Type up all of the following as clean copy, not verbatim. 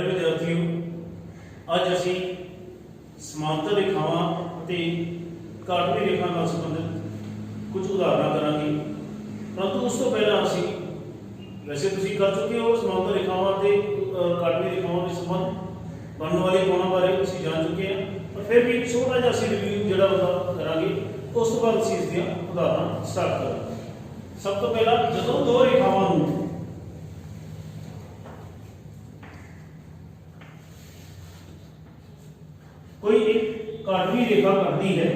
प्यारे विद्यार्थियों, अज असी समांतर रेखावां ते काटवी रेखा नाल संबंधित कुछ उदाहरण करांगे। परंतु उस तो पहला असी वैसे तुसीं कर चुके हो समांतर रेखावां ते काटवी रेखावां के संबंध बनने वाले कोणों बारे तुसीं जान चुके हैं, पर फिर भी एक छोटा जिहा असी रिव्यू जिहड़ा उहदा करांगे। उस तो बाद असी इसदियां उदाहरण स्टार्ट करांगे। सब तो पहला जदों दो रेखावां नूं कोई एक काटवी रेखा करती है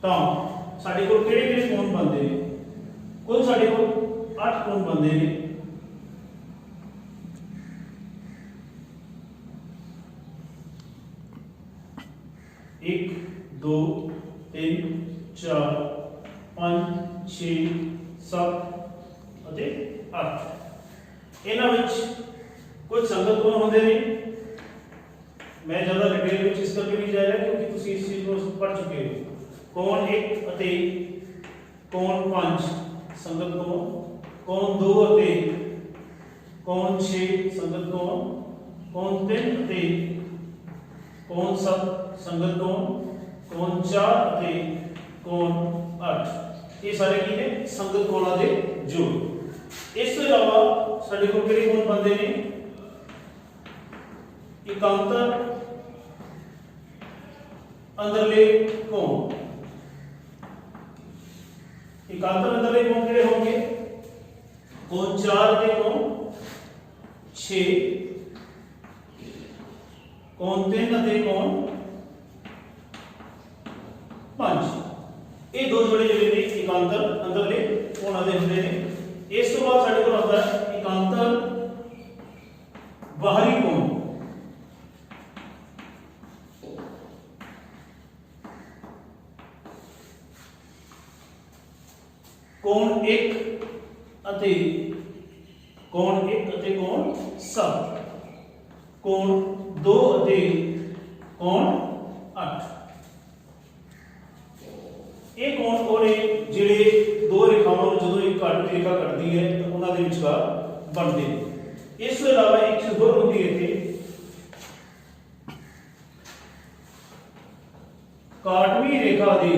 तो साडे कोल किहड़े कोण बनते हैं? कुल साडे कोल 8 कोण बनते हैं। एक, दो, तीन, चार, 5, 6, 7 ਅਤੇ 8। ਇਹਨਾਂ ਵਿੱਚ कुछ संगत कोण होंगे ने। मैं ज़्यादा डिटेल में इस करके नहीं जा रहा क्योंकि तुसीं इस चीज़ को पढ़ चुके हो। कोण 1 ਅਤੇ कोण 5 संगत कोण, कोण 2 ਅਤੇ कोण 6 संगत कोण, कोण 3 ਅਤੇ कोण 7 संगत कोण, कोण 4 ਅਤੇ कोण 8। ये सारे की ने संगत कोणां दे जोड़। इस तो इलावा साडे कोल किहड़े कोण बनदे ने? एकांतर अंदरले कोण। एकांतर अंदरले कोण किहड़े होंगे? कोण 4 ते कोण 6, कोण 3 ते कोण 5। ये दो जोड़े जिहड़े ने एकांतर अंदरले कोणां दे हुंदे ने। इस तो बाद साडे कोल आउंदा है एकांतर बाहरी कोण। कोण 1 ਅਤੇ कोण 1 ਅਤੇ कोण 7, कोण 2 ਅਤੇ कोण 8। ਇਹ कोण ਉਹ ਨੇ ਜਿਹੜੇ ਦੋ ਰੇਖਾਵਾਂ ਨੂੰ ਜਦੋਂ ਇੱਕ ਕਾਟਵੀ ਰੇਖਾ ਕੱਟਦੀ ਹੈ ਤਾਂ ਉਹਨਾਂ ਦੇ ਵਿਚਕਾਰ ਬਣਦੇ ਨੇ। ਇਸ ਤੋਂ ਇਲਾਵਾ ਇੱਕ ਚੀਜ਼ ਹੋਰ ਹੁੰਦੀ ਹੈ ਇੱਥੇ, ਕਾਟਵੀ ਰੇਖਾ ਦੀ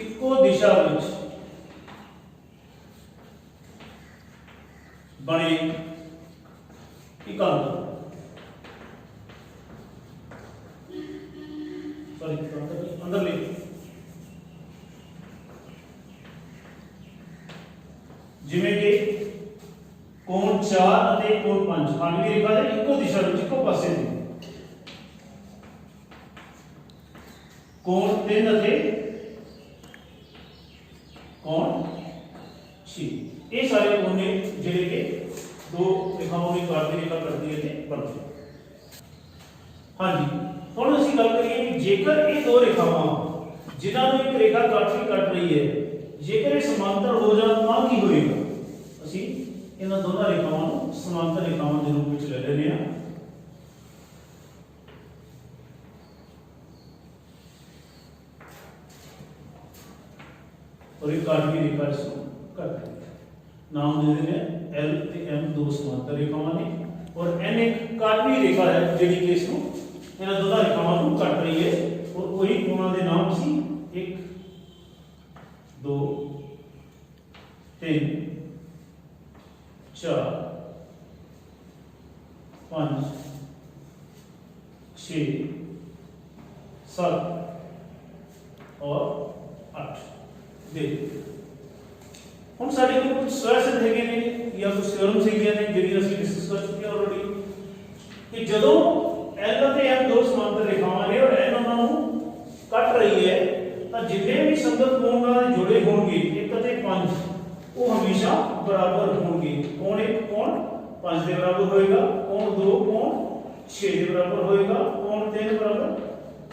ਇੱਕੋ ਦਿਸ਼ਾ ਵਿੱਚ बने एकांतर, सॉरी अंदरले जिवें कि कोण 4 ਅਤੇ कोण 5 काटवी रेखा दे ਇੱਕੋ दिशा ਵਿੱਚ ਇੱਕੋ ਪਾਸੇ ਨੇ। कोण 3 ਅਤੇ कोण 6। ये सारे कोण ने जिहड़े कि दो रेखावां की काटवी रेखा करती है ते बनते। हाँ जी, हुण असीं गल करिए कि जेकर ये दो रेखावां जिन्हां नूं एक रेखा काटवी कट रही है, जेकर ये समांतर हो जाण तां की होएगा? असीं इन्हां दोनों रेखावां नूं समांतर रेखावां दे रूप विच ले लैंदे हां। और एक काटवी रेखा इसको कट रही है। नाम दे देने L ते M दो समांतर रेखावां ने और N एक काटवी रेखा है जिहड़ी कि इसनु इन्हां दोनों रेखावां नूं कट रही है। और वही कोणां दे नाम सी 1, 2, 3, 4, 5, 6, 7 और 8। हम साडे कोल कुछ स्वयं हैगे ने या कुछ थ्योरम्स हैगे ने जिहड़ी असीं डिस्कस कर चुके हैं ऑलरेडी कि जदों L ਅਤੇ M दो समांतर रेखावां ने और N उन्हां नूं कट रही है तां जिन्ने भी संगत कोण नाल जुड़े होणगे 1 ਅਤੇ 5 वो हमेशा बराबर होणगे। कोण 1 कोण 5 ਦੇ बराबर होएगा, कोण 2 कोण 6 ਦੇ बराबर होएगा, कोण 3 बराबर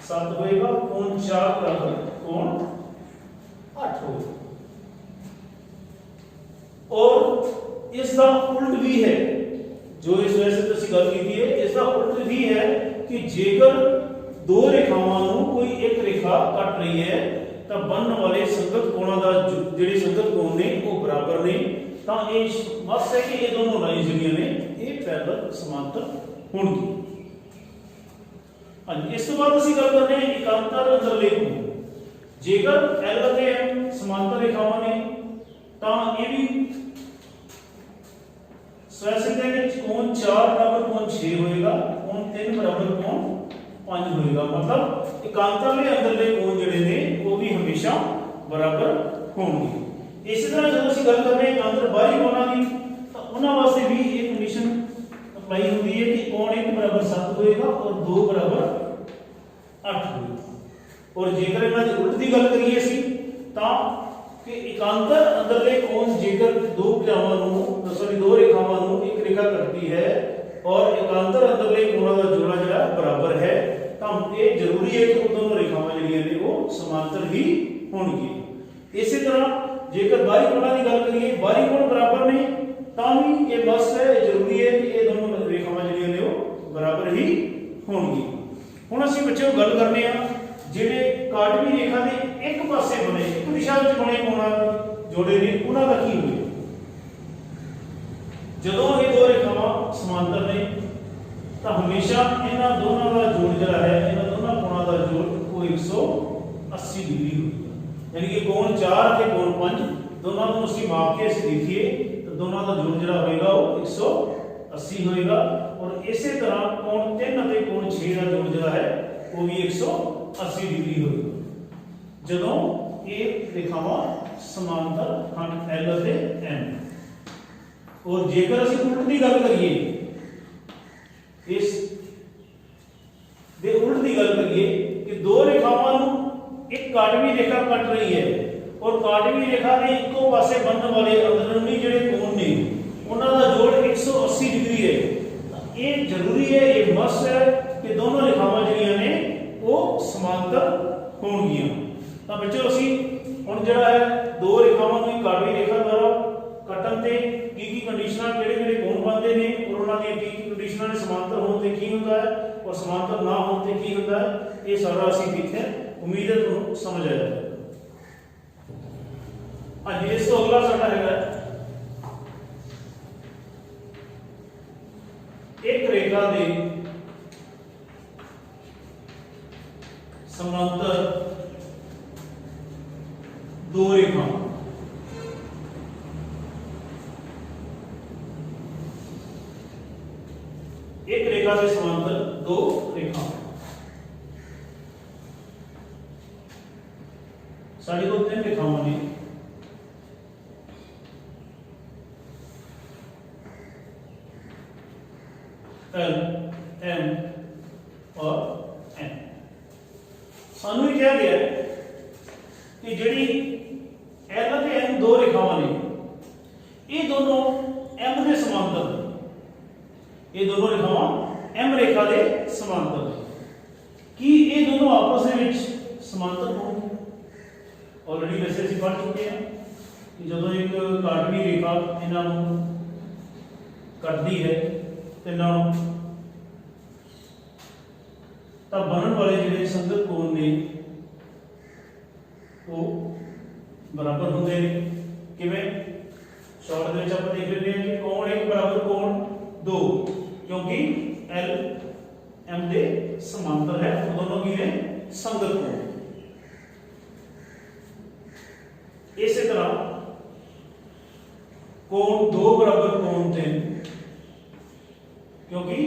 7 होएगा, कोण 4 बराबर कोण 8 होएगा। और इसका उल्ट भी है, जो इस वजह से असीं गल कीती है, इसका उल्ट भी है कि जेकर दो रेखावां नूं कोई एक रेखा कट रही है तो बनने वाले संगत कोणां दा जिहड़े संगत कोण ने वो बराबर ने। ਤਾਂ ਇਹ ਮਸਟ ਹੈ ਕਿ ਇਹ ਦੋਨੋਂ ਲਾਈਨ ਜਿਹੜੀਆਂ ਨੇ ਇਹ ਪੈਰਲਲ ਸਮਾਂਤਰ ਹੋਣਗੀਆਂ। ਹਾਂਜੀ, ਇਸ ਤੋਂ ਬਾਅਦ ਅਸੀਂ ਗੱਲ ਕਰਦੇ ਹਾਂ ਇਕਾਂਤਰ ਅੰਦਰਲੇ ਕੋਣ। ਜੇਕਰ L ਅਤੇ M ਸਮਾਂਤਰ ਰੇਖਾਵਾਂ ਨੇ ਤਾਂ ਇਹ ਵੀ ਸਵੈਸਿਕ ਦੇ ਵਿੱਚ ਕੋਣ 4 ਬਰਾਬਰ ਕੋਣ 6 ਹੋਏਗਾ, ਕੋਣ 3 ਬਰਾਬਰ ਕੋਣ 5 ਹੋਏਗਾ। मतलब ਇਕਾਂਤਰਲੇ ਅੰਦਰਲੇ ਕੋਣ ਜਿਹੜੇ ਨੇ ਉਹ ਵੀ ਹਮੇਸ਼ਾ ਬਰਾਬਰ ਹੋਣਗੇ। ਇਸੇ ਤਰ੍ਹਾਂ ਜਦੋਂ ਅਸੀਂ ਗੱਲ ਕਰਦੇ ਹਾਂ ਇਕਾਂਤਰ ਬਾਹਰੀ ਕੋਣਾਂ ਦੀ ਤਾਂ ਉਹਨਾਂ ਵਾਸਤੇ ਵੀ ਇਹ ਕੰਡੀਸ਼ਨ ਅਪਲਾਈ ਹੁੰਦੀ ਹੈ ਕਿ ਕੋਣ 1 ਬਰਾਬਰ 7 ਹੋਏਗਾ ਔਰ 2 ਬਰਾਬਰ 8 ਹੋਏਗਾ। और जेकर इन्हां दी उल्ट दी गल करिए ਅਸੀਂ ਤਾਂ ਕਿ ਇਕਾਂਤਰ ਅੰਦਰਲੇ ਕੋਣ ਜੇਕਰ ਦੋ ਭੁਜਾਵਾਂ ਨੂੰ ਸੌਰੀ ਦੋ ਰੇਖਾਵਾਂ ਨੂੰ ਇੱਕ ਰੇਖਾ ਕੱਟਦੀ ਹੈ ਔਰ ਇਕਾਂਤਰ ਅੰਦਰਲੇ ਕੋਣਾਂ ਦਾ ਜੋੜਾ ਜਿਹੜਾ ਬਰਾਬਰ ਹੈ ਤਾਂ ਇਹ ਜ਼ਰੂਰੀ ਹੈ ਕਿ ਉਹ ਦੋਨੋਂ ਰੇਖਾਵਾਂ ਜਿਹੜੀਆਂ ਨੇ ਉਹ ਸਮਾਂਤਰ ਹੀ ਹੋਣਗੀਆਂ। ਇਸੇ ਤਰ੍ਹਾਂ ਜੇਕਰ ਬਾਹਰੀ ਕੋਣਾਂ ਦੀ ਗੱਲ ਕਰੀਏ ਬਾਹਰੀ ਕੋਣ ਬਰਾਬਰ ਨੇ ਤਾਂ ਵੀ ਇਹ ਮਸਟ ਹੈ, ਇਹ ਜ਼ਰੂਰੀ ਹੈ ਕਿ ਇਹ ਦੋਨੋਂ ਰੇਖਾਵਾਂ ਜਿਹੜੀਆਂ ਨੇ ਉਹ ਬਰਾਬਰ ਹੀ ਹੋਣਗੀਆਂ। ਹੁਣ ਅਸੀਂ ਬੱਚਿਓ ਗੱਲ ਕਰਨੇ ਆ ਜਿਹੜੇ ਕਾਟਵੀ ਰੇਖਾ ਦੇ ਇੱਕ ਪਾਸੇ ਬਣੇ ਇੱਕ ਦਿਸ਼ਾ ਵਿੱਚ ਬਣੇ ਕੋਣਾਂ ਜੋੜੇ ਨੇ ਉਹਨਾਂ ਦਾ ਕੀ ਹੋਵੇ। ਜਦੋਂ ਇਹ ਦੋ ਰੇਖਾਵਾਂ ਸਮਾਂਤਰ ਨੇ ਤਾਂ ਹਮੇਸ਼ਾ ਇਹਨਾਂ ਦੋਨਾਂ ਦਾ ਜੋੜ ਜਿਹੜਾ ਹੈ ਇਹਨਾਂ ਦੋਨਾਂ ਕੋਣਾਂ ਦਾ ਜੋੜ ਉਹ 180 ਡਿਗਰੀ ਹੋਵੇਗਾ। यानी कि कोण 4 ਅਤੇ ਕੋਣ 5 ਦੋਨਾਂ ਨੂੰ ਅਸੀਂ ਮਾਪ ਕੇ ਅਸੀਂ ਦੇਖੀਏ ਤਾਂ ਦੋਨਾਂ ਦਾ ਜੋੜ ਜਿਹੜਾ ਹੋਏਗਾ ਉਹ 180 ਹੋਏਗਾ ਔਰ ਇਸੇ ਤਰ੍ਹਾਂ ਕੋਣ 3 ਅਤੇ ਕੋਣ 6 ਦਾ ਜੋੜ ਜਿਹੜਾ ਹੈ ਉਹ ਵੀ 180 ਡਿਗਰੀ ਹੋਏਗਾ ਜਦੋਂ ਇਹ ਰੇਖਾਵਾਂ ਸਮਾਂਤਰ ਹਨ L ਅਤੇ M। और जेकर ਅਸੀਂ ਉਲਟ ਦੀ ਗੱਲ ਕਰੀਏ ਇਸ ਦੇ ਉਲਟ ਦੀ ਗੱਲ ਕਰੀਏ ਕਿ ਦੋ ਰੇਖਾਵਾਂ ਨੂੰ ਇੱਕ ਕਾਟਵੀ ਰੇਖਾ ਕੱਟ ਰਹੀ ਹੈ ਔਰ ਕਾਟਵੀ ਰੇਖਾ ਦੇ ਇੱਕੋ ਪਾਸੇ ਬਣਨ ਵਾਲੇ ਅੰਦਰੂਨੀ ਜਿਹੜੇ ਕੋਣ ਨੇ ਉਹਨਾਂ ਦਾ ਜੋੜ 180 ਡਿਗਰੀ ਹੈ। ਤਾਂ ਇਹ ਜ਼ਰੂਰੀ ਹੈ, ਇਹ ਮਸਟ ਹੈ ਕਿ ਦੋਨੋਂ ਰੇਖਾਵਾਂ ਜਿਹੜੀਆਂ ਨੇ ਉਹ ਸਮਾਂਤਰ ਹੋਣਗੀਆਂ। ਤਾਂ ਬੱਚੋ ਅਸੀਂ ਹੁਣ ਜਿਹੜਾ ਹੈ ਦੋ ਰੇਖਾਵਾਂ ਨੂੰ ਕਾਟਵੀ ਰੇਖਾ ਦੁਆਰਾ ਕੱਟਣ ਤੇ ਕੀ ਕੰਡੀਸ਼ਨਾਂ ਕਿਹੜੇ ਕੋਣ ਬਣਦੇ ਨੇ ਔਰ ਉਹਨਾਂ ਦੀਆਂ ਕੀ ਕੰਡੀਸ਼ਨਾਂ ਨੇ ਸਮਾਂਤਰ ਹੋਣ ਤੇ ਕੀ ਹੁੰਦਾ ਹੈ ਔਰ ਸਮਾਂਤਰ ਨਾ ਹੋਣ ਤੇ ਕੀ ਹੁੰਦਾ ਹੈ, ਇਹ ਸਾਰਾ ਅਸੀਂ ਦੇਖਿਆ। उम्मीद है ਤੁਹਾਨੂੰ समझ आया। हाँ जी, इस तो अगला साडा है एक रेखा दे समांतर दो रेखा एक रेखा से समांतर दो रेखा साढ़े को तीन रेखाओं ने L, M और N सानू क्या गया है कि जिहड़ी L और M दो रेखावां ने ये दोनों M के समांतर ने, ये दोनों रेखावां M रेखा के समांतर ने। कि ये दोनों आपस में समांतर होंगे ऑलरेडी वैसे ਅਸੀਂ पढ़ चुके हैं कि ਜਦੋਂ एक काटवी रेखा ਇਹਨਾਂ ਨੂੰ ਕੱਟਦੀ ਹੈ ਤਿੰਨਾਂ ਨੂੰ ਤਾਂ ਬਣਨ ਵਾਲੇ ਜਿਹੜੇ ਸੰਗਤ ਕੋਣ ਨੇ ਉਹ ਬਰਾਬਰ ਹੁੰਦੇ ਨੇ। ਕਿਵੇਂ ਸ਼ਾਰਟ ਦੇ ਵਿੱਚ ਆਪਾਂ ਦੇਖ ਲੈਂਦੇ ਹਾਂ ਕਿ ਕੋਣ 1 ਬਰਾਬਰ ਕੋਣ 2 ਕਿਉਂਕਿ L M ਦੇ ਸਮਾਂਤਰ ਹੈ ਉਹ ਦੋਨੋਂ ਕੀ ਨੇ ਸੰਗਤ ਕੋਣ। इसी तरह कोण 2 बराबर कोण 3 क्योंकि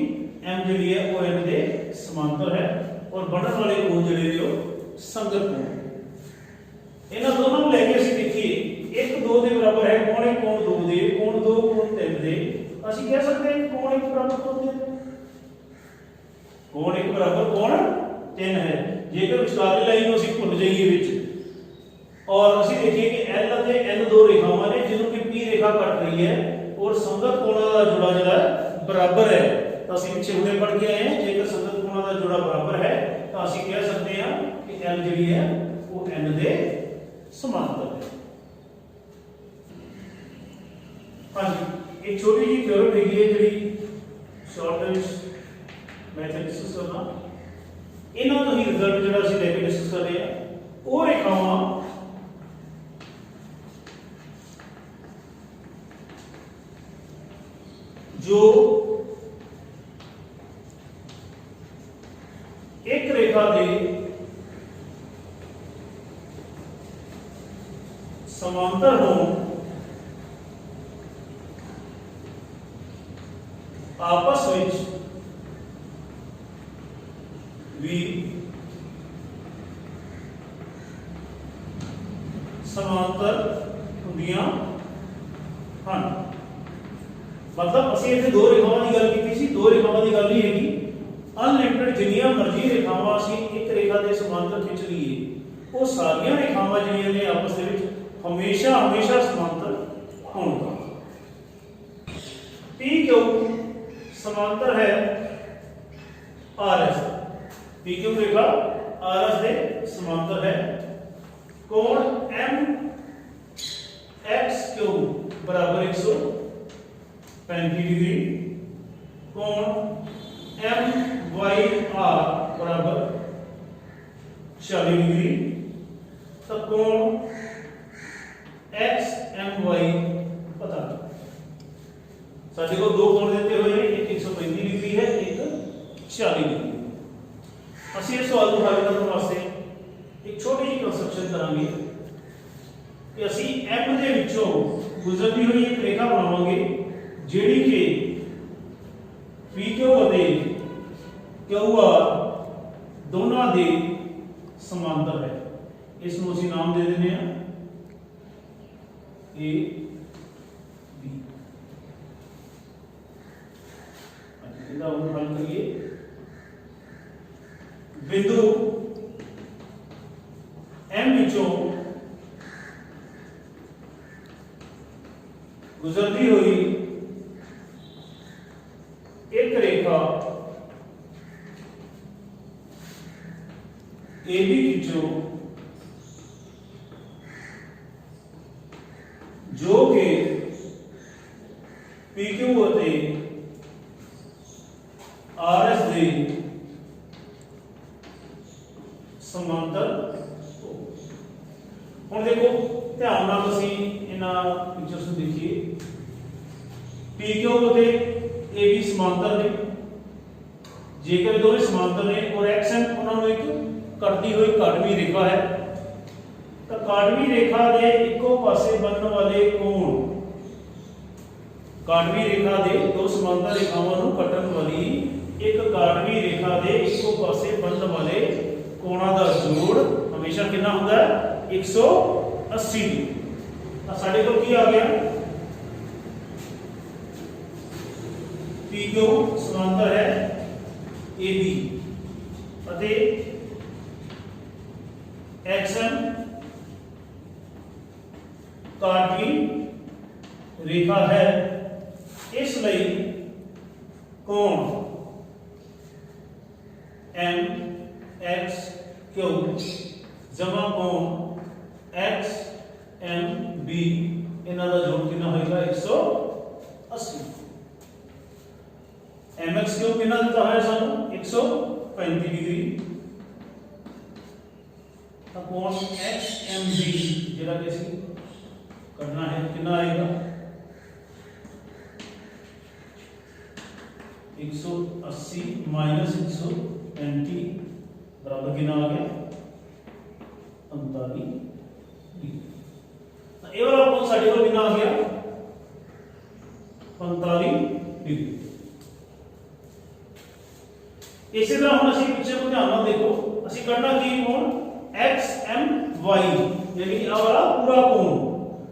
M जी है वो M के समांतर है और बनने वाले कोण जिहड़े ने संगत कोण। इन्हां दोनों को लेके ਅਸੀਂ देखिए 1 2 के बराबर है कोण 1 कोण 2 दे कोण 2 कोण 3 दे ਅਸੀਂ कह सकते हैं कोण 1 बराबर कोण 3 कोण 1 बराबर कोण 3 है। जेकर विचकारली लाइन ਨੂੰ ਅਸੀਂ ਭੁੱਲ ਜਾਈਏ ਵਿੱਚ और ਅਸੀਂ देखिए कि L ਅਤੇ N दो रेखावां ने जिन्हों की P रेखा कट रही है और संगत कोणों का जोड़ा जो है बराबर है तो ਅਸੀਂ ਪਿੱਛੇ ਹੁਣੇ पढ़ के आए हैं जेकर संगत कोणों का जोड़ा बराबर है तो ਅਸੀਂ कह सकते हैं कि L ਜਿਹੜੀ है वो N ਦੇ समांतर है। हाँ जी, एक छोटी जी थ्योरम हैगी है ਜਿਹੜੀ शॉर्ट ਦੇ ਵਿੱਚ मैथड डिस्कस करना ਇਹਨਾਂ ਤੋਂ ਹੀ ਰਿਜ਼ਲਟ ਜਿਹੜਾ ਅਸੀਂ ਲੈ ਕੇ ਡਿਸਕਸ ਕਰ ਰਹੇ ਹਾਂ ਉਹ ਰੇਖਾਵਾਂ जो एक रेखा के समांतर हो आपस विच भी समांतर ਹੁੰਦੀਆਂ ਹਨ। मतलब ਅਸੀਂ ਇੱਥੇ ਦੋ ਰੇਖਾਵਾਂ ਦੀ ਗੱਲ ਕੀਤੀ ਸੀ। ਦੋ ਰੇਖਾਵਾਂ ਦੀ ਗੱਲ ਨਹੀਂ ਹੈਗੀ, ਅਨਲਿਮਿਟਡ ਜਿੰਨੀਆਂ ਮਰਜ਼ੀ ਰੇਖਾਵਾਂ ਅਸੀਂ ਇੱਕ ਰੇਖਾ ਦੇ ਸਮਾਂਤਰ ਖਿੱਚ ਲਈਏ, ਉਹ ਸਾਰੀਆਂ ਰੇਖਾਵਾਂ ਜਿਹੜੀਆਂ ਨੇ ਆਪਸ ਦੇ ਵਿੱਚ ਹਮੇਸ਼ਾ ਸਮਾਂतर ਹੋਣਗੀਆਂ। पी क्यू समांतर है आर एस। पी क्यू रेखा आर एस के समांतर है। कोण एम एक्स क्यू बराबर 135 डिग्री। कोण एम वाई आर बराबर 40 डिग्री। तो कोण एक्स एम वाई पता साडे को दो कोण देते हुए हैं, एक 135 डिग्री है, एक 40 डिग्री। ਅਸੀਂ ਇਸ ਸਵਾਲ ਨੂੰ ਹੱਲ ਕਰਨ ਵਾਸਤੇ ਇੱਕ ਛੋਟੀ ਜਿਹੀ ਕੰਸਟਰਕਸ਼ਨ ਕਰਾਂਗੇ ਕਿ ਅਸੀਂ M ਦੇ ਵਿੱਚੋਂ ਗੁਜ਼ਰਦੀ ਹੋਈ ਇੱਕ ਰੇਖਾ ਬਣਾਵਾਂਗੇ ਜਿਹੜੀ ਕਿ PQ ਅਤੇ QR ਦੋਨਾਂ ਦੇ ਸਮਾਂਤਰ ਹੈ। ਇਸ ਨੂੰ ਅਸੀਂ ਨਾਮ ਦੇ ਦਿੰਦੇ ਹਾਂ A B। इसका हल करिए। बिंदु M विचों गुजरती हुई एक रेखा AB विचों जो कि PQ होते आर एस दे समांतर। हुण देखो ध्यान नाल असीं इन्हां पिक्चर्स नूं देखिए। पी क्यू ते ए बी समांतर ने, जेकर दोवें समांतर ने और एक्स एम उन्हां नूं एक कटदी हुई काटवी रेखा है, तो काटवी रेखा दे इक्को पासे बनने वाले कोण, काटवी रेखा दे दो समांतर रेखावां नूं कटण वाली एक काटवी रेखा दे इक्को पासे बनने वाले कोणों का जोड़ हमेशा कितना होता है 180 डिग्री। साडे को की आ गया पी क्यू समांतर है ए बी अते एक्स एम काटवी रेखा है। इसलिए कोण एम एक्स क्यू जमा कोण एक्स एम बी इन्हां दा जोड़ कितना होएगा 180। एम एक्स क्यू कितना दिता है सानू 135 डिग्री। तो कोण एक्स एम बी जिहड़ा कि असीं करना है कितना आएगा 180 माइनस 135 बराबर कितना आ गया 45 डिग्री। ये वाला कोण साडे कोल कितना आ गया 45 डिग्री। इसी तरह हम असीं पिछे को ध्यान नाल देखो, असीं करना की कोण एक्स एम वाई यानी आ वाला पूरा कोण।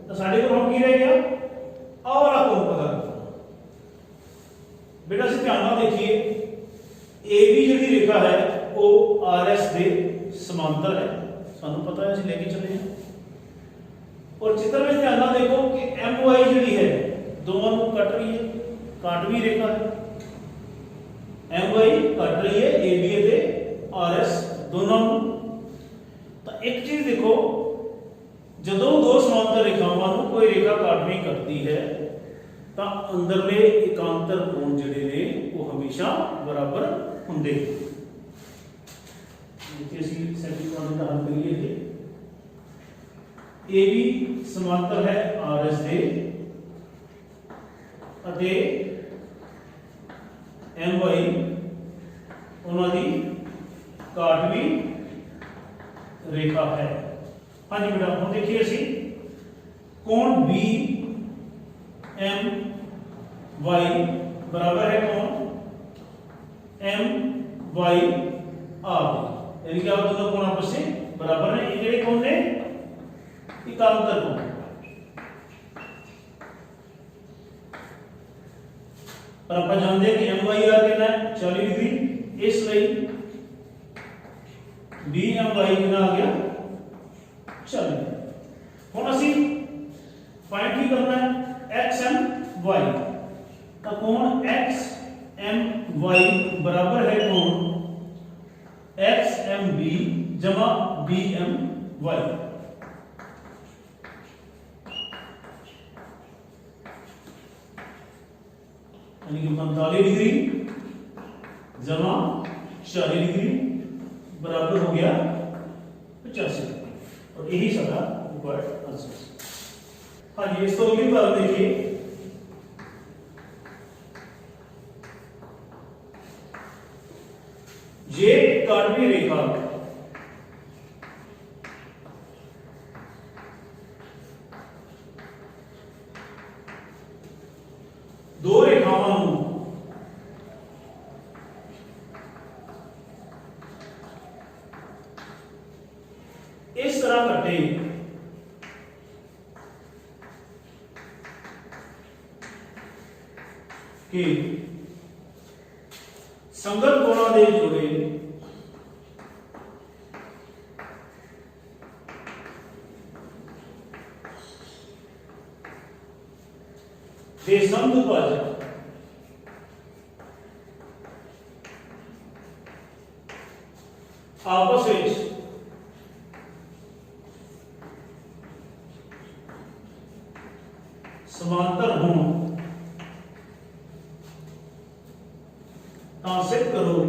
तो साडे कोल हम की रह गया आ वाला कोण पता करना। बेटा असीं ध्यान नाल देखिए ए बी जिहड़ी रेखा है वो आर एस दे समांतर है, सानू पता है, असीं लेके चले हैं। और चित्र में ध्यान नाल देखो कि एम वाई जिहड़ी है दोनों को कट रही है, काटवी रेखा है। एम वाई कट रही है ए बी ते आर एस दोनों। तो एक चीज देखो, जदों दो समांतर रेखावां नूं कोई रेखा काटवी करती है तो अंदरले एकांतर कोण जिहड़े ने वो हमेशा बराबर हुंदे। देखिए असीं सैकंड क्वाड्रेंट हल करिए। ए बी समांतर है आर एस दे अते एम वाई ਉਹਨਾਂ ਦੀ ਕਾਟਵੀ ਰੇਖਾ ਹੈ। ਹਾਂਜੀ बेटा ਹੁਣ देखिए ਅਸੀਂ कोण बी एम वाई बराबर है कोण एम वाई आर, यानी कि आप दोनों कोण आपस में बराबर है। ये जेडे कोण ने एकांतर कोण, पर आप जानते हैं कि एम वाई आर कितना है 40 डिग्री, इसलिए बी एम वाई कितना आ गया 40। ਹੁਣ ਅਸੀਂ फाइंड की करना है एक्स एम वाई, तो कोण एक्स एम वाई बराबर है कोण एक्स एम बी जमा बी एम वाई। यानी कि 45 डिग्री जमा 40 डिग्री बराबर हो गया 85 डिग्री, और यही सारा रिक्वायर्ड आंसर। हाँ जी, इस तो अगली बार देखिए ये काटवी रेखा दो रेखावां नूं इस तरह कटे कि संगत कोणों दे जोड़े दे समदुभाजक आपस में समांतर हों सिद्ध करो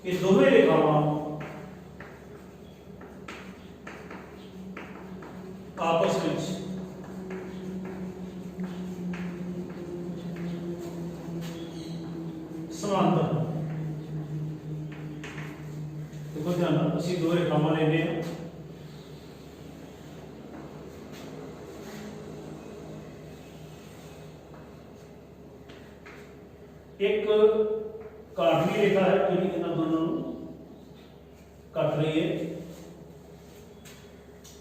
कि दोवें रेखावां आपस में समांतर। देखो ध्यान असी दो रेखावां लेने हैं, एक काटवी रेखा है जो इन्होंने दोनों कट रही है,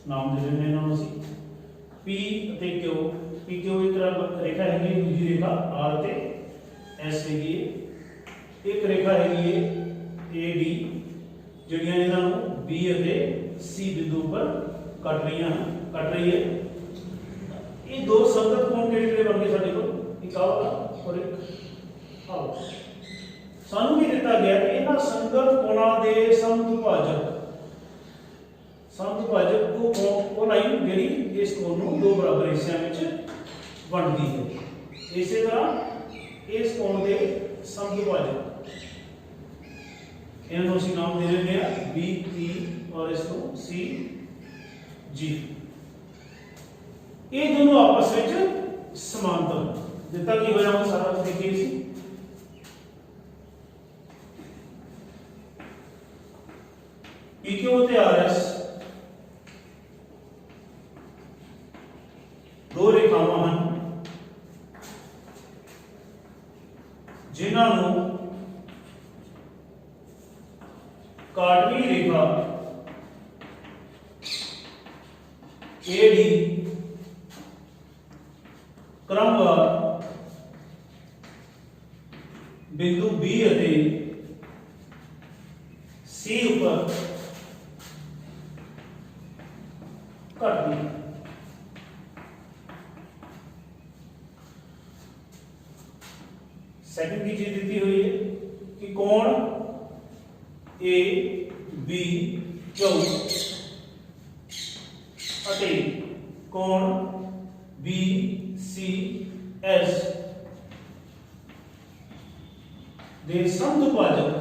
नाम दे देने इन्होंने पी ते क्यू, पी क्यू एक रेखा है, दूसरी रेखा आर ते एस हैगी, एक रेखा हैगी ए डी जिहड़ियां इन्होंने बी अते सी बिंदु पर कट रही है। ये दो संगत कोण किहड़े बन गए साडे कोल, एक आ और एक सानू भी दिता गया कि इन्हां संगत कोणां दे समदुभाजक वो लाइन जिहड़ी इस कोण नूं दो बराबर हिस्सिਆਂ ਵਿੱਚ ਵੰਡਦੀ है। इसी तरह इस कोण दे समदुभाजक इन्हों ਅਸੀਂ नाम दे देंगे बी ई और इसको सी जी, ये दोनों आपस में समांतर दिता की होया वो सारा देखिए सी PQ ਤੇ RS दो रेखावां ਹਨ जिन्हां ਨੂੰ काटवी रेखा AD क्रमवार बिंदु B ਅਤੇ C ऊपर कटती है। सेकंड की चीज दी हुई है कि कोण ए बी क्यू अते कोण बी सी एस दे समदुभाजक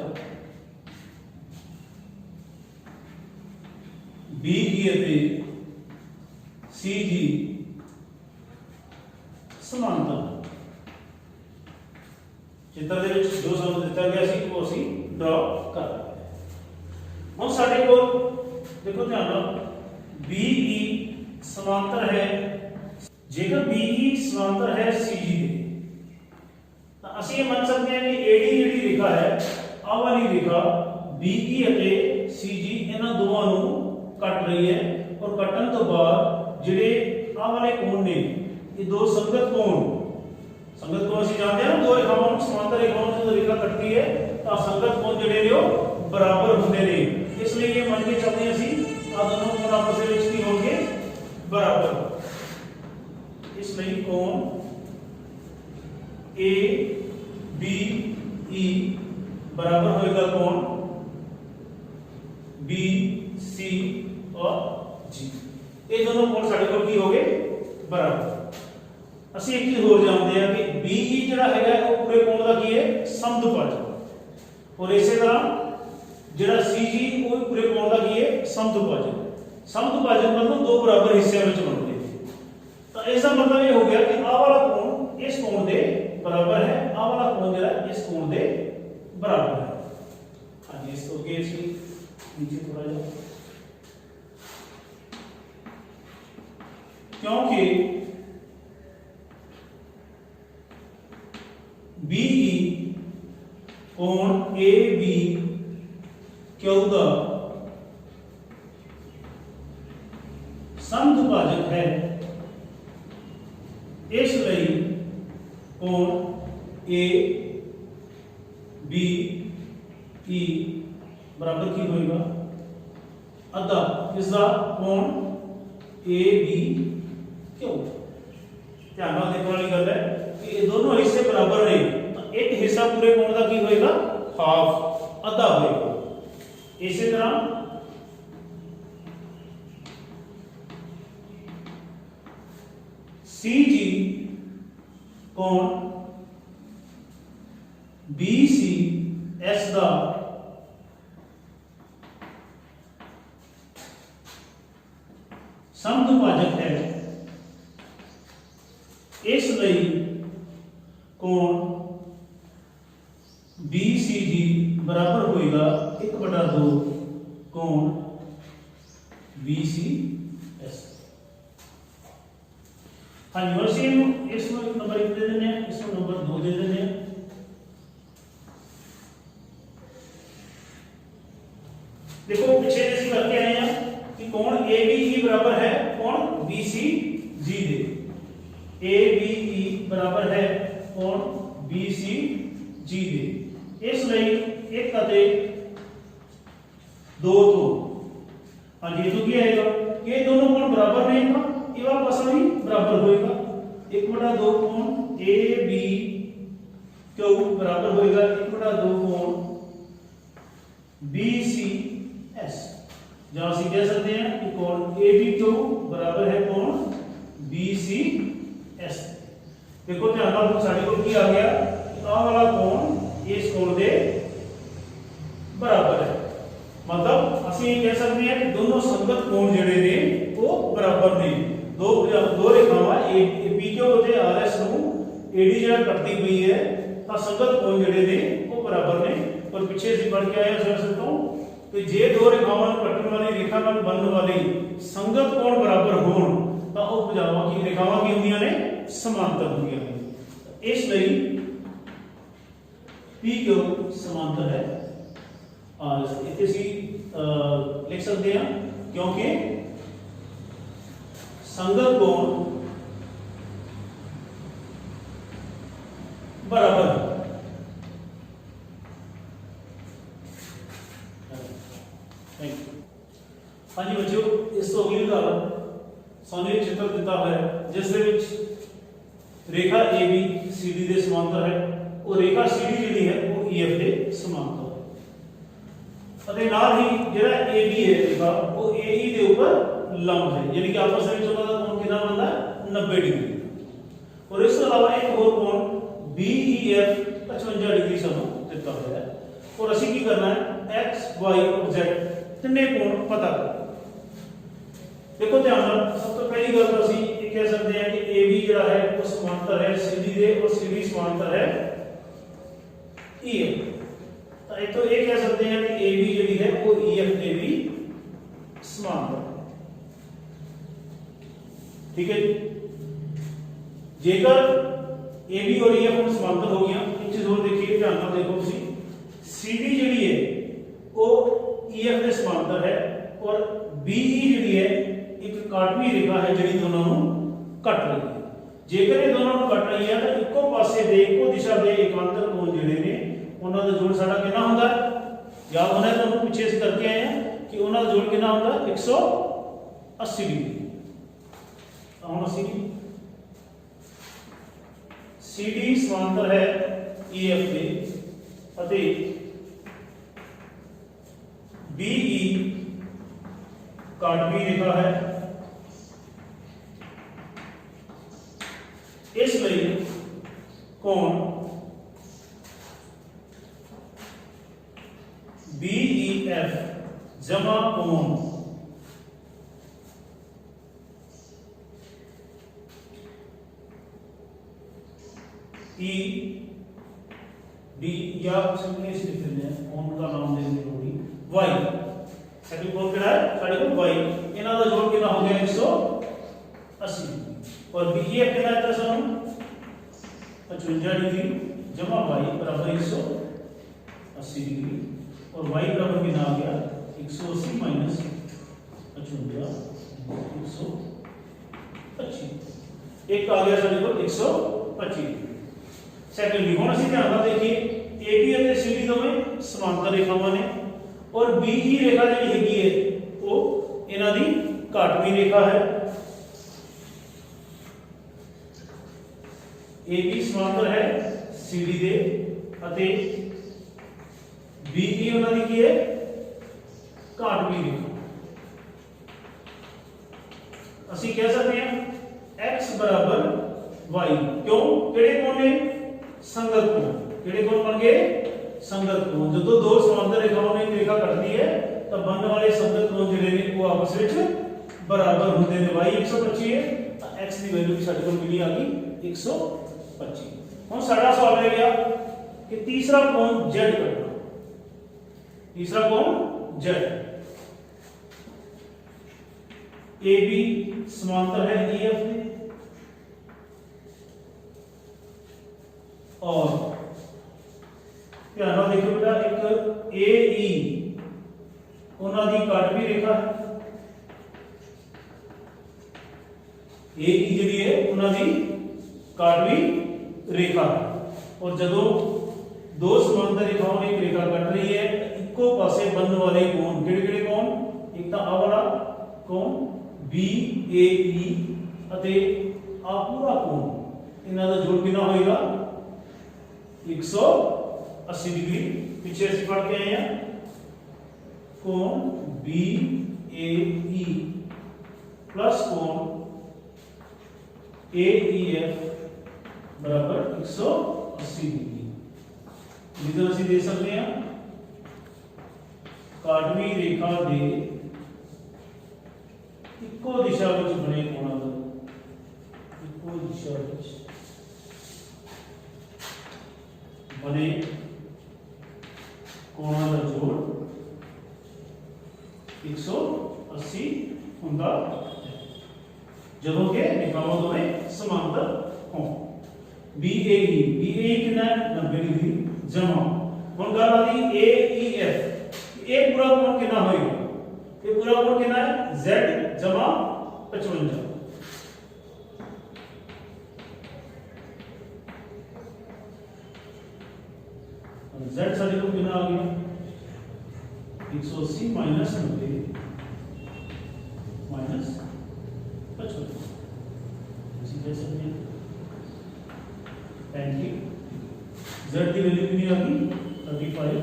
बी जी अते सी जी समांतर। चित्र दे विच जो सानू दिता गया सी वो असीं ड्रॉ कर रहे हैं। हुण साडे कोल देखो ध्यान नाल BE समांतर है, जेकर BE समांतर है CG दे तां असीं ये मान सकते हैं कि AD जिहड़ी रेखा है आ वाली रेखा BE अते CG इन्हां दोवां नूं कट रही है और कटन तो बाद जिहड़े आ वाले कोण ने ये दो संगत कोण ਅਸੀਂ जानते हैं दो रेखावां समांतर रेखावां जो रेखा कटती है तो संगत कोण जिहड़े ने वो बराबर होंदे ने, इसलिए ये मान के चलते हैं ਅਸੀਂ आ दोनों कोण आपस में की होंगे बराबर, इसलिए कोण ABE बराबर होएगा कोण BC और G। ये दोनों कोण साडे कोल की हो गए बराबर। ਅਸੀਂ एक चीज होर जानते हैं कि BE ਜਿਹੜਾ ਹੈਗਾ ਉਹ ਪੂਰੇ ਕੋਣ ਦਾ ਕੀ ਹੈ ਸਮਦੁਭਾਜਕ, और ਇਸੇ ਤਰ੍ਹਾਂ ਜਿਹੜਾ CG ਉਹ ਵੀ ਪੂਰੇ ਕੋਣ ਦਾ ਕੀ ਹੈ ਸਮਦੁਭਾਜਕ। ਸਮਦੁਭਾਜਕ मतलब दो बराबर हिस्सों में बनते हैं, तो इसका मतलब ये हो गया कि आ वाला कोण इस कोण के बराबर है, आ वाला कोण ਜਿਹੜਾ इस कोण के बराबर है। हाँ जी, इसको के इसकी नीचे थोड़ा जा, क्योंकि BE कोण ABQ का समदुभाजक है, इसलिए कोण ABE बराबर की होएगा अद्धा इसका कोण ABQ। ध्यान नाल देखने वाली गल है कि ये दोनों हिस्से बराबर ने, तो एक हिस्सा पूरे कोण का की होएगा हाफ अद्धा होएगा। इसी तरह CG कोण BCS का समदुभाजक है, इसलिए कोण BCG बराबर होएगा 1/2 कोण BCS। हाँ जी, वैसे इसमें नंबर 1 दे देने हैं, इसमें नंबर 2 दे देने हैं। देखो पीछे जैसे करके आए हैं कि कोण ABE बराबर है कोण BCG दे, ABE बराबर है कोण BCG दे, इसलिए 1 ਅਤੇ 2 तो हाँ जी तो क्या आएगा कि ये दोनों कोण बराबर ने, ये वाला पासा भी बराबर होएगा 1/2 कोण ABQ बराबर होएगा 1/2 कोण BCS, जहां से कह सकते हैं कि कोण ABQ बराबर है कोण BCS। देखो ध्यान नाल साडे कोल की आ गया, आ वाला कोण इस कोण के बराबर है, मतलब ਅਸੀਂ कह सकते हैं कि दोनों संगत कोण ਜਿਹੜੇ ਨੇ ਉਹ बराबर ने। दो रेखावां PQ ਅਤੇ RS ਨੂੰ AD ਜਿਹੜਾ ਕੱਟਦੀ ਪਈ है ਤਾਂ संगत कोण ਜਿਹੜੇ ਨੇ ਉਹ बराबर ने। और पीछे से पढ़ के आए हो सकता हूं कि जे दो रेखावां ਨੂੰ ਕੱਟਣ ਵਾਲੀ रेखा ਨਾਲ ਬਣਨ ਵਾਲੀ संगत कोण बराबर होਣ ਤਾਂ ਉਹ ਭੁਜਾਵਾਂ ਕੀ रेखावां ਕੀ ਹੁੰਦੀਆਂ ਨੇ समांतर ਹੁੰਦੀਆਂ ਨੇ, इसलिए PQ समांतर है। इतने सी लिख सकते हैं क्योंकि संगत कोण बराबर है। हाँ जी बच्चों, इस तो अगली गल सानू एक चित्र दिता हुआ है जिस रेखा ABCD के समांतर है और रेखा CD जी है वो EF के समांतर है, नाल ही जिहड़ा AB है रेखा वो AE के ऊपर लंब है, यानी कि आपस में उनका कोण कितना बनता है 90 डिग्री। और इस अलावा एक और कोण BEF 55 डिग्री सानू दिता हुआ है। और असीं की करना है X Y और Z तिने कोण पता करना। देखो ध्यान नाल सब तो पहली गल तो असीं कह सकते हैं कि AB जिहड़ा है वो समांतर है CD दे और CD समांतर है EF। तो इतो ये कह सकते हैं कि AB जी है वो EF के भी समांतर, ठीक है। जेकर AB और EF हम समांतर हो गया, एक चीज और देखिए, ध्यान नाल देखो तुसी, CD जी है वो EF के समांतर है और BE जी है एक काटवी रेखा है जी दोनों को कट रही है। जेकर ये दोनों को कट रही है तो इको पासे दे इको दिशा दे एकांतर कोण जिहड़े ने उन्हां दा जोड़ साडा कितना हुंदा है, याद होना है तुहानू, पिछे असीं करके आए हैं कि उन्हां दा जोड़ कितना हुंदा 180 डिग्री। हुण असीं CD समांतर है EF दे अते BE काटवी रेखा है, इसलिए कोण BEF जमा कोण ED या सिंपली इसे लिख लेते हैं, कोण का नाम देने की जरूरी Y, सेकंड कोण कितना है साडे को Y, इन्हां दा जोड़ कितना हो गया 180 और BEF कितना है सानू 55 डिग्री जमा Y बराबर 180 डिग्री और Y बराबर कितना आ गया 180 माइनस 55 125, एक आ गया साडे को 125 डिग्री। सेकंडली हुण असि ध्यान नाल देखिए AB और CD दोवें समांतर रेखावां ने और BE रेखा जिहड़ी हैगी है वो इन्हां दी काटवी रेखा है। AB समांतर है CD दे अते BE उन्हां दी की है काटवी रेखा। ਅਸੀਂ कह सकते हैं x बराबर y, क्यों किहड़े कोण ने संगत कोण, किहड़े कोण बन गए संगत कोण। जदों दो समांतर रेखाओं ने एक रेखा कटती है तो बनने वाले संगत कोण जिहड़े ने वो आपस विच बराबर होंदे ने। y 125 है तो x की वैल्यू साडे कोल मिली आ गई 125। हुण साडा सवाल रह गया कि तीसरा कोण z कटना, तीसरा कोण z। AB समांतर है EF में और ध्यान नाल देखो बेटा एक AE उन्हां दी काटवी रेखा है, AE जिहड़ी है उन्हां दी काटवी रेखा है और जदों दो समांतर रेखाओं ने एक रेखा कट रही है इको पासे बनने वाले कोण किहड़े-किहड़े कोण, एक तो आ वाला कोण BAE अते आ पूरा कोण इन्हां दा जोड़ कितना होएगा 180 डिग्री। पीछे से पढ़ के आए हैं कोण BAE प्लस कोण AEF बराबर 180 डिग्री। जिधर ਅਸੀਂ दे सकते हैं काटवी रेखा दे इको दिशा विच बने कोणां दा, इको दिशा विच बने कोणां दा जोड़ 180 हुंदा है जदों के रेखावां दोवें समांतर हों। BAE कितना है 90 डिग्री जमा। हुण गल आती AEF, ये पूरा कोण कितना होएगा, ये पूरा कोण कितना है Z जमा 55। Z साडे को कितना आ गया 180 माइनस 90 माइनस 55, इसी कह सकते हैं 35। Z की वैल्यू कितनी आ गई 35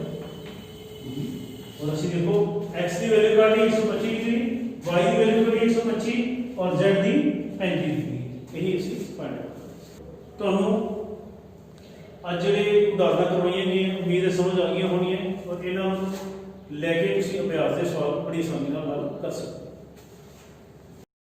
और ਅਸੀਂ देखो x की वैल्यू काटी 125 डिग्री, y की वैल्यू काटी 125 और z की 35 डिग्री। यही ਅਸੀਂ फाइंड आउट। ਤੁਹਾਨੂੰ ਅੱਜ ਜਿਹੜੇ ਉਦਾਹਰਨਾਂ ਕਰਵਾਈਆਂ ਗਈਆਂ ਉਮੀਦ ਹੈ ਸਮਝ ਆ ਗਈਆਂ ਹੋਣੀਆਂ ਔਰ ਇਹਨਾਂ ਨੂੰ ਲੈ ਕੇ ਤੁਸੀਂ ਅਭਿਆਸ ਦੇ ਸਵਾਲ ਬੜੀ ਆਸਾਨੀ ਨਾਲ ਹੱਲ ਕਰ ਸਕਦੇ ਹੋ।